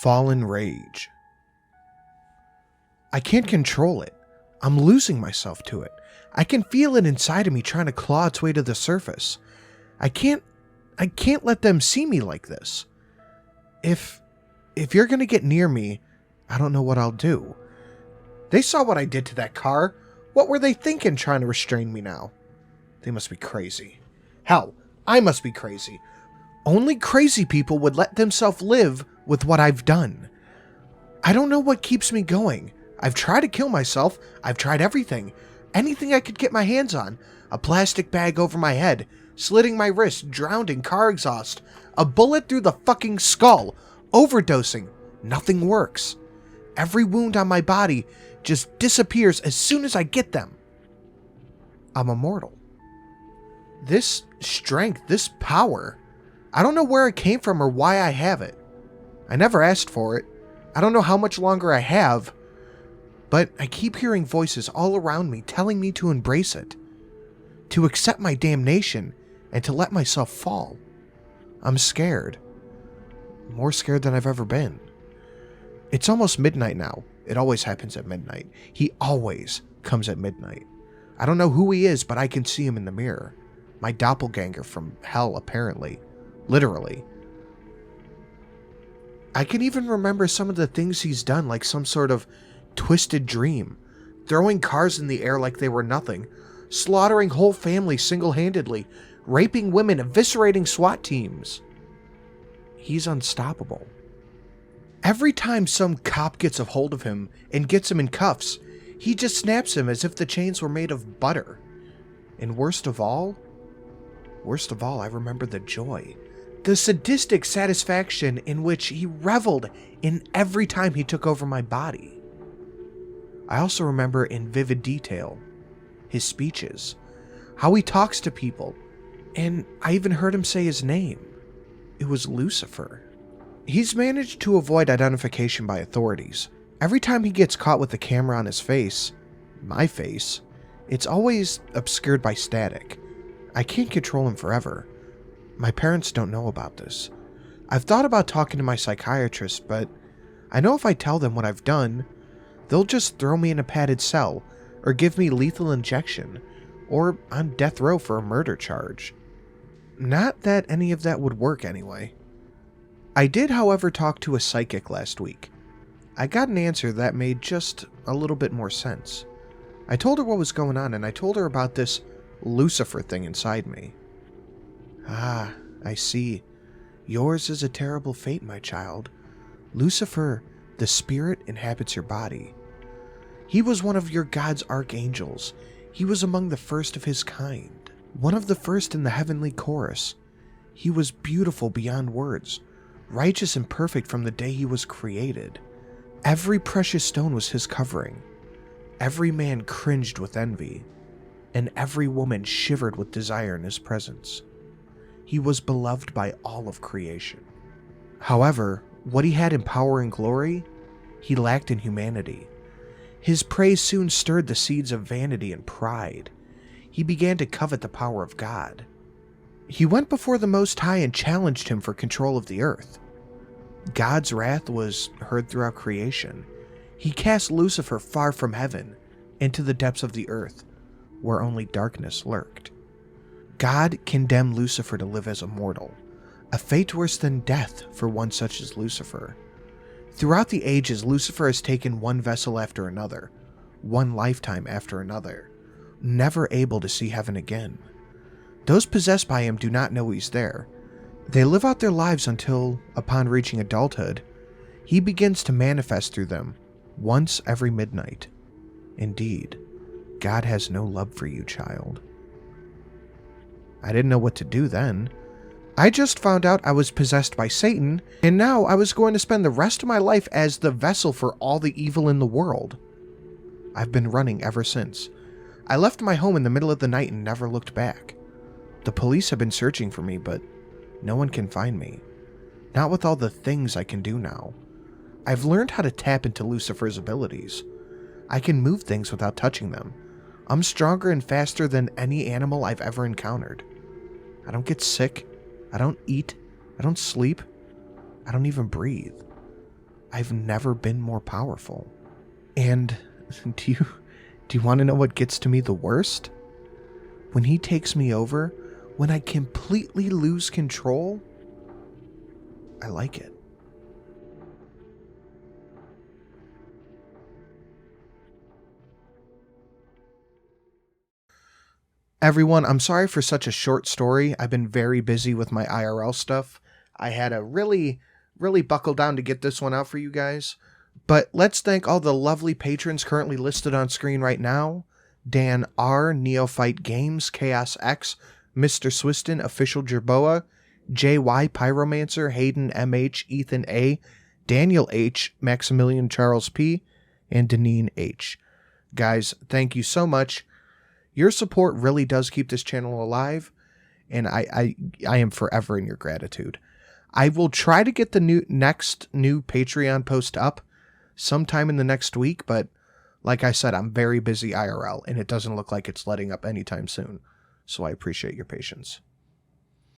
Fallen rage. I can't control it. I'm losing myself to it. I can feel it inside of me trying to claw its way to the surface. I can't let them see me like this. If you're gonna get near me, I don't know what I'll do. They saw what I did to that car. What were they thinking trying to restrain me now? They must be crazy. Hell, I must be crazy. Only crazy people would let themselves live with what I've done. I don't know what keeps me going. I've tried to kill myself. I've tried everything. Anything I could get my hands on. A plastic bag over my head, slitting my wrist, drowned in car exhaust, a bullet through the fucking skull, overdosing. Nothing works. Every wound on my body just disappears as soon as I get them. I'm immortal. This strength, this power, I don't know where it came from or why I have it. I never asked for it. I don't know how much longer I have, but I keep hearing voices all around me telling me to embrace it, to accept my damnation, and to let myself fall. I'm scared. More scared than I've ever been. It's almost midnight now. It always happens at midnight. He always comes at midnight. I don't know who he is, but I can see him in the mirror. My doppelganger from hell, apparently. Literally. I can even remember some of the things he's done, like some sort of twisted dream. Throwing cars in the air like they were nothing. Slaughtering whole families single-handedly. Raping women, eviscerating SWAT teams. He's unstoppable. Every time some cop gets a hold of him and gets him in cuffs, he just snaps him as if the chains were made of butter. And worst of all, I remember the joy. The sadistic satisfaction in which he reveled in every time he took over my body. I also remember in vivid detail his speeches, how he talks to people, and I even heard him say his name. It was Lucifer. He's managed to avoid identification by authorities. Every time he gets caught with the camera on his face, my face, it's always obscured by static. I can't control him forever. My parents don't know about this. I've thought about talking to my psychiatrist, but I know if I tell them what I've done, they'll just throw me in a padded cell, or give me lethal injection, or on death row for a murder charge. Not that any of that would work anyway. I did, however, talk to a psychic last week. I got an answer that made just a little bit more sense. I told her what was going on, and I told her about this Lucifer thing inside me. Ah, I see. Yours is a terrible fate, my child. Lucifer, the spirit, inhabits your body. He was one of your God's archangels. He was among the first of his kind. One of the first in the heavenly chorus. He was beautiful beyond words, righteous and perfect from the day he was created. Every precious stone was his covering. Every man cringed with envy, and every woman shivered with desire in his presence. He was beloved by all of creation. However, what he had in power and glory, he lacked in humanity. His praise soon stirred the seeds of vanity and pride. He began to covet the power of God. He went before the Most High and challenged him for control of the earth. God's wrath was heard throughout creation. He cast Lucifer far from heaven, into the depths of the earth, where only darkness lurked. God condemned Lucifer to live as a mortal, a fate worse than death for one such as Lucifer. Throughout the ages, Lucifer has taken one vessel after another, one lifetime after another, never able to see heaven again. Those possessed by him do not know he's there. They live out their lives until, upon reaching adulthood, he begins to manifest through them, once every midnight. Indeed, God has no love for you, child. I didn't know what to do then. I just found out I was possessed by Satan, and now I was going to spend the rest of my life as the vessel for all the evil in the world. I've been running ever since. I left my home in the middle of the night and never looked back. The police have been searching for me, but no one can find me. Not with all the things I can do now. I've learned how to tap into Lucifer's abilities. I can move things without touching them. I'm stronger and faster than any animal I've ever encountered. I don't get sick. I don't eat. I don't sleep. I don't even breathe. I've never been more powerful. And do you want to know what gets to me the worst? When he takes me over, when I completely lose control, I like it. Everyone, I'm sorry for such a short story. I've been very busy with my IRL stuff. I had to really buckle down to get this one out for you guys. But let's thank all the lovely patrons currently listed on screen right now. Dan R, Neophyte Games, Chaos X, Mr. Swiston, Official Jerboa, JY Pyromancer, Hayden MH, Ethan A, Daniel H, Maximilian Charles P, and Deneen H. Guys, thank you so much. Your support really does keep this channel alive, and I am forever in your gratitude. I will try to get the next new Patreon post up sometime in the next week, but like I said, I'm very busy IRL, and it doesn't look like it's letting up anytime soon, so I appreciate your patience.